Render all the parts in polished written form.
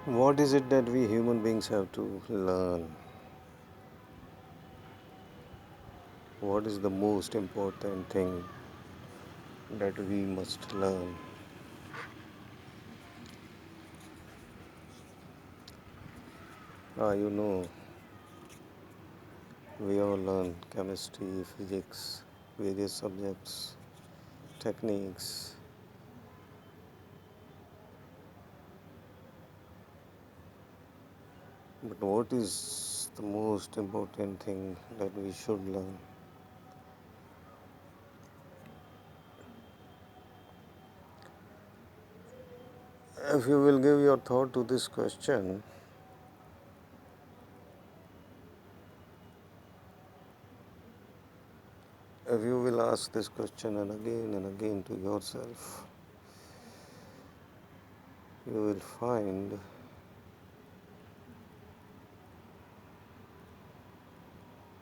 What is it that we human beings have to learn? What is the most important thing that we must learn? You know, we all learn chemistry, physics, various subjects, techniques. But what is the most important thing that we should learn? If you will give your thought to this question, if you will ask this question and again to yourself, you will find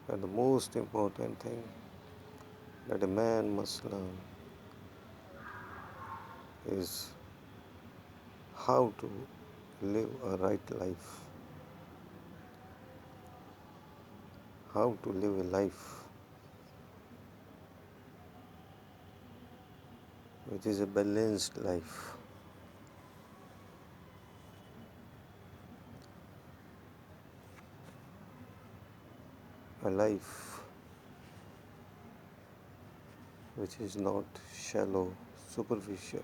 that the most important thing that a man must learn is how to live a right life, how to live a life which is a balanced life, a life which is not shallow, superficial,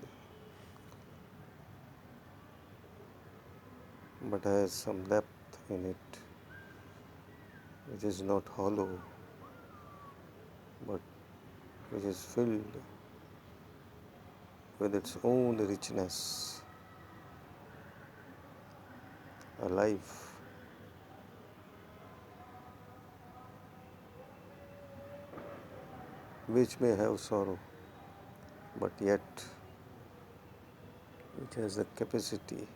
but has some depth in it, which is not hollow, but which is filled with its own richness, a life which may have sorrow, but yet which has the capacity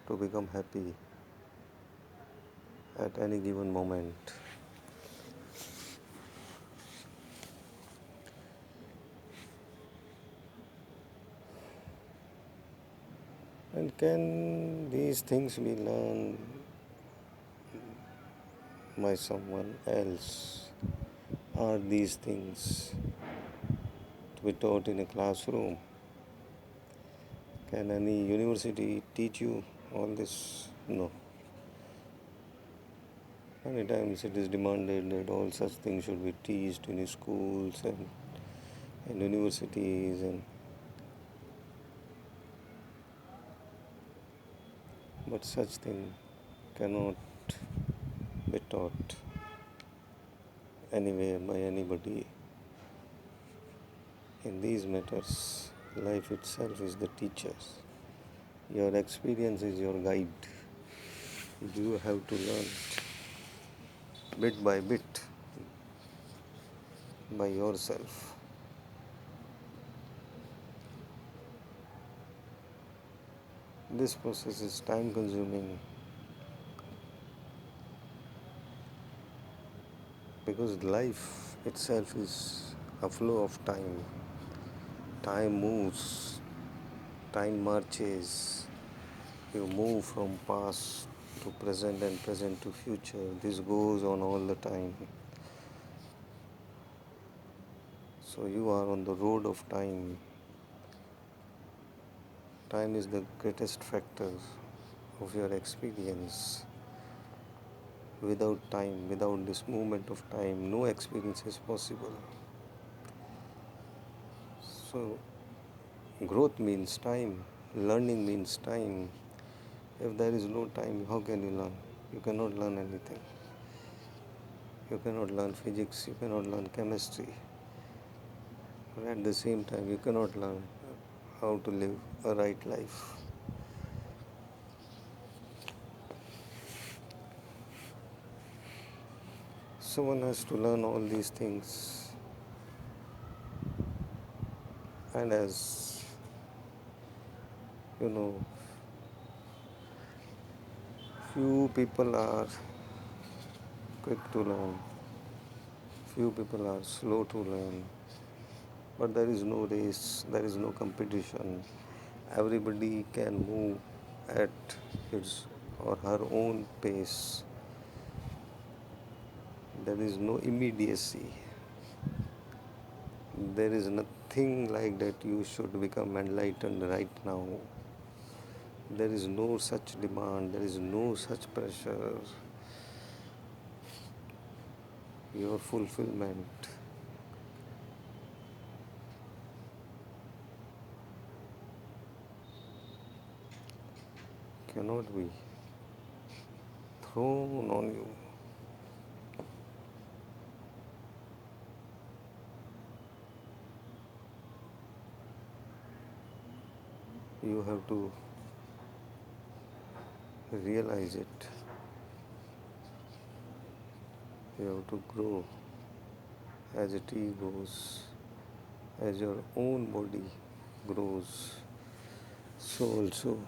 to become happy at any given moment. And can these things be learned by someone else? Are these things to be taught in a classroom? Can any university teach you all this? No. Many times it is demanded that all such things should be taught in schools and universities, but such thing cannot be taught anywhere by anybody. In these matters, life itself is the teacher. Your experience is your guide. You have to learn bit by bit by yourself. This process is time consuming because life itself is a flow of time. Time moves, time marches. You move from past to present and present to future. This goes on all the time. So you are on the road of time. Time is the greatest factor of your experience. Without time, without this movement of time, no experience is possible. So, growth means time, learning means time. If there is no time, how can you learn? You cannot learn anything. You cannot learn physics, you cannot learn chemistry. But at the same time, you cannot learn how to live a right life. So, one has to learn all these things, and as you know, few people are quick to learn, few people are slow to learn, But there is no race, there is no competition. Everybody can move at his or her own pace. There is no immediacy. There is nothing like that you should become enlightened right now. There is no such demand, there is no such pressure. Your fulfillment cannot be thrown on you. You have to realize it. You have to grow as a tree grows, as your own body grows, so also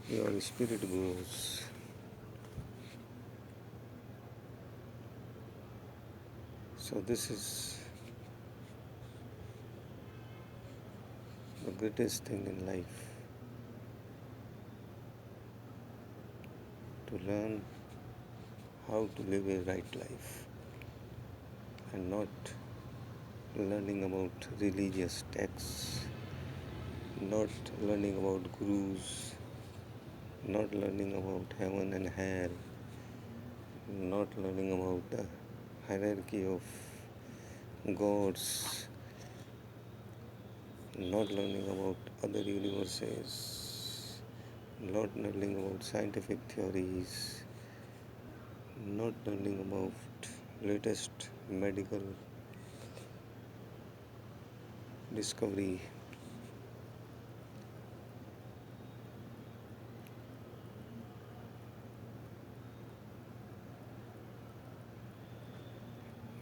your spirit grows. So, this is the greatest thing in life, to learn how to live a right life and not learning about religious texts, not learning about gurus, not learning about heaven and hell, not learning about the hierarchy of gods, not learning about other universes, not learning about scientific theories, not learning about latest medical discovery,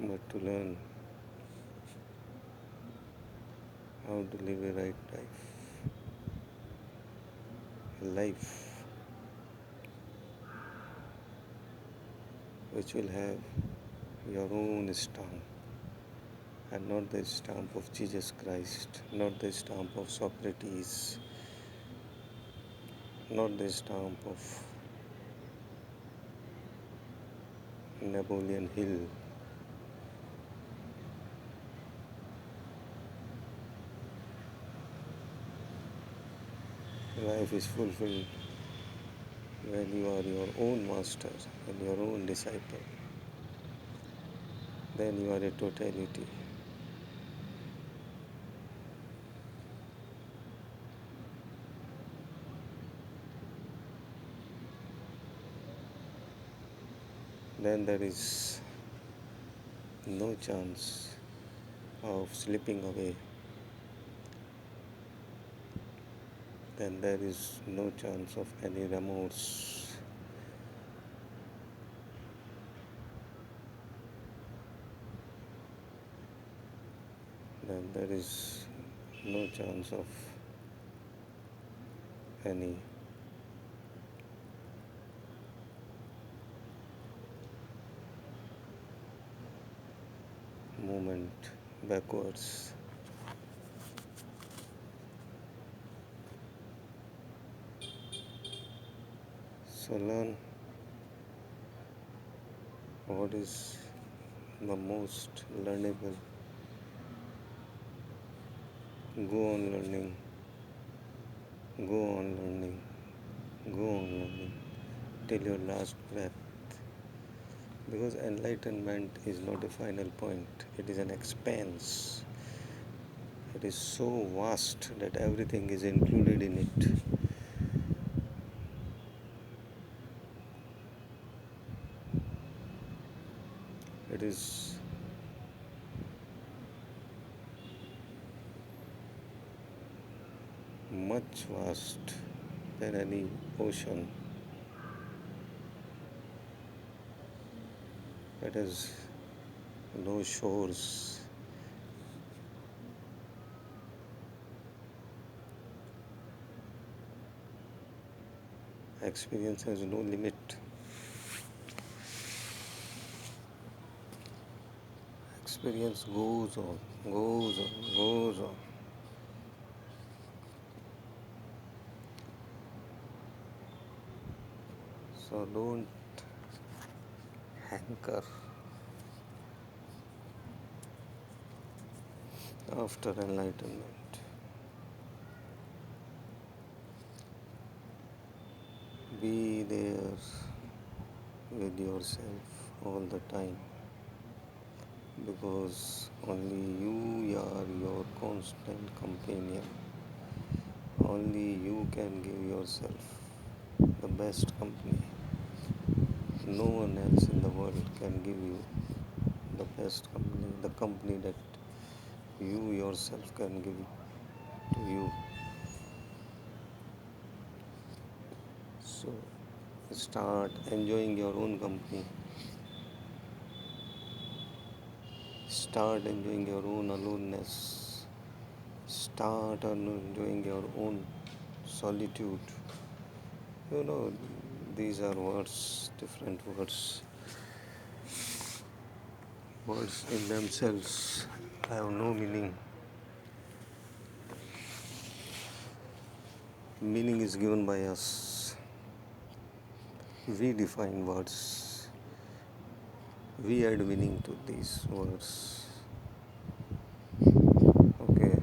but to learn how to live a right life. A life which will have your own stamp and not the stamp of Jesus Christ, not the stamp of Socrates, not the stamp of Napoleon Hill. Life is fulfilled when you are your own master and your own disciple. Then you are a totality. Then there is no chance of slipping away. Then there is no chance of any remorse. Then there is no chance of any movement backwards. So learn what is the most learnable. Go on learning, go on learning, go on learning till your last breath. Because enlightenment is not a final point, it is an expanse. It is so vast that everything is included in it. It is much vast than any ocean. It has no shores. Experience has no limit. experience goes on, goes on, goes on. So don't hanker after enlightenment. Be there with yourself all the time, because only you are your constant companion. Only you can give yourself the best company. No one else in the world can give you the best company, the company that you yourself can give to you. So start enjoying your own company. Start enjoying your own aloneness. Start enjoying your own solitude. You know, these are words, different words. Words in themselves have no meaning. Meaning is given by us. We define words. We add meaning to these words. Okay.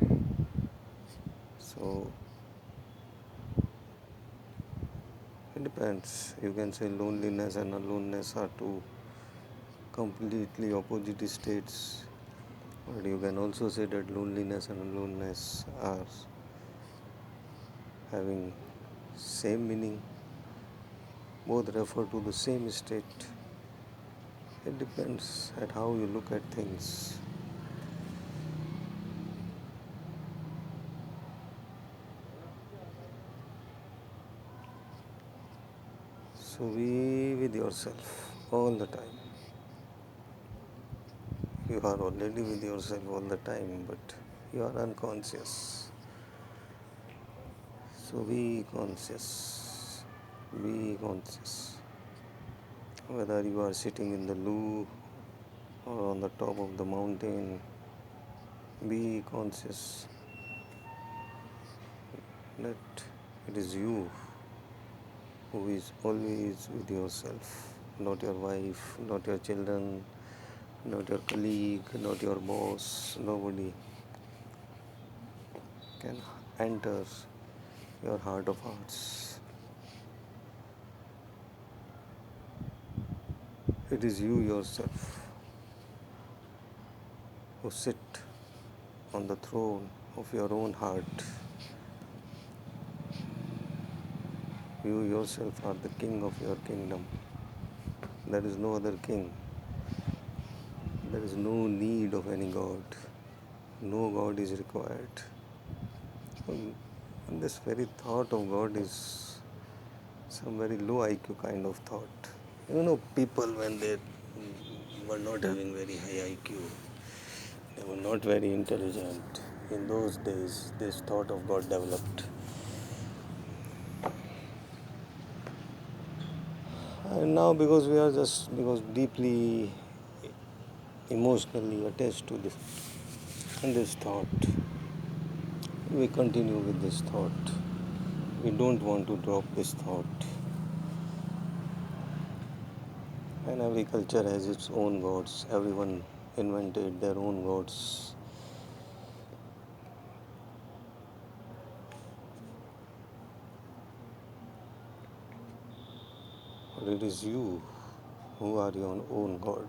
So it depends. You can say loneliness and aloneness are two completely opposite states. But you can also say that loneliness and aloneness are having same meaning. Both refer to the same state. It depends at how you look at things. So be with yourself all the time. You are already with yourself all the time, but you are unconscious. So be conscious. Be conscious. Whether you are sitting in the loo or on the top of the mountain, be conscious that it is you who is always with yourself, not your wife, not your children, not your colleague, not your boss. Nobody can enter your heart of hearts. It is you yourself who sit on the throne of your own heart. You yourself are the king of your kingdom. There is no other king. There is no need of any god. No god is required. And this very thought of God is some very low IQ kind of thought. You know, people when they were not having very high IQ, they were not very intelligent. In those days, this thought of God developed. And now, because deeply emotionally attached to this thought, we continue with this thought. We don't want to drop this thought. And every culture has its own gods. Everyone invented their own gods. But it is you who are your own God.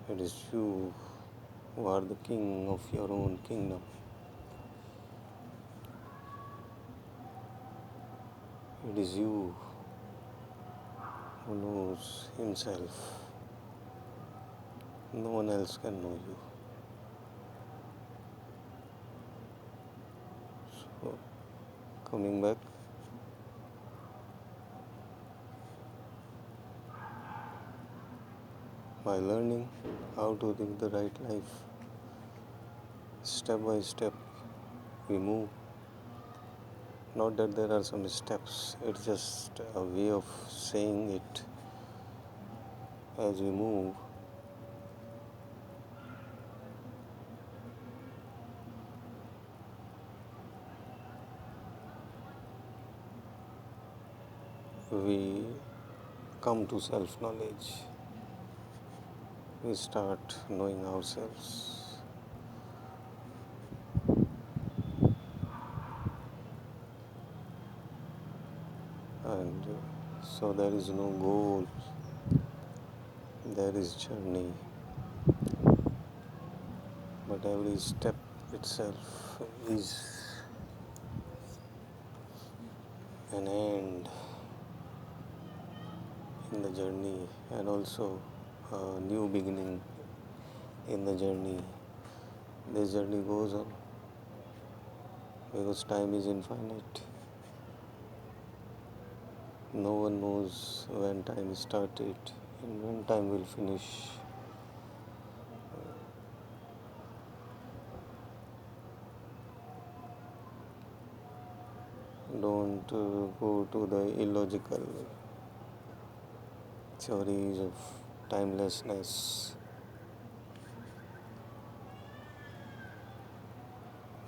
It is you who are the king of your own kingdom. It is you who knows himself. No one else can know you. So, coming back, by learning how to live the right life, step by step, we move. Not that there are some steps, it's just a way of saying it. as we move, we come to self knowledge, we start knowing ourselves. And so there is no goal, there is journey, but every step itself is an end in the journey and also a new beginning in the journey. This journey goes on because time is infinite. No one knows when time started and when time will finish. Don't go to the illogical theories of timelessness.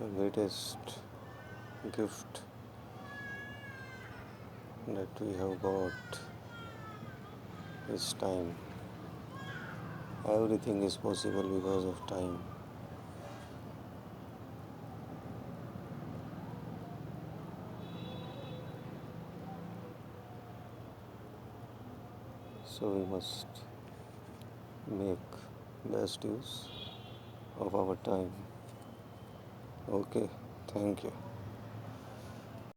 The greatest gift that we have got is time. Everything is possible because of time. So we must make best use of our time. Okay, thank you.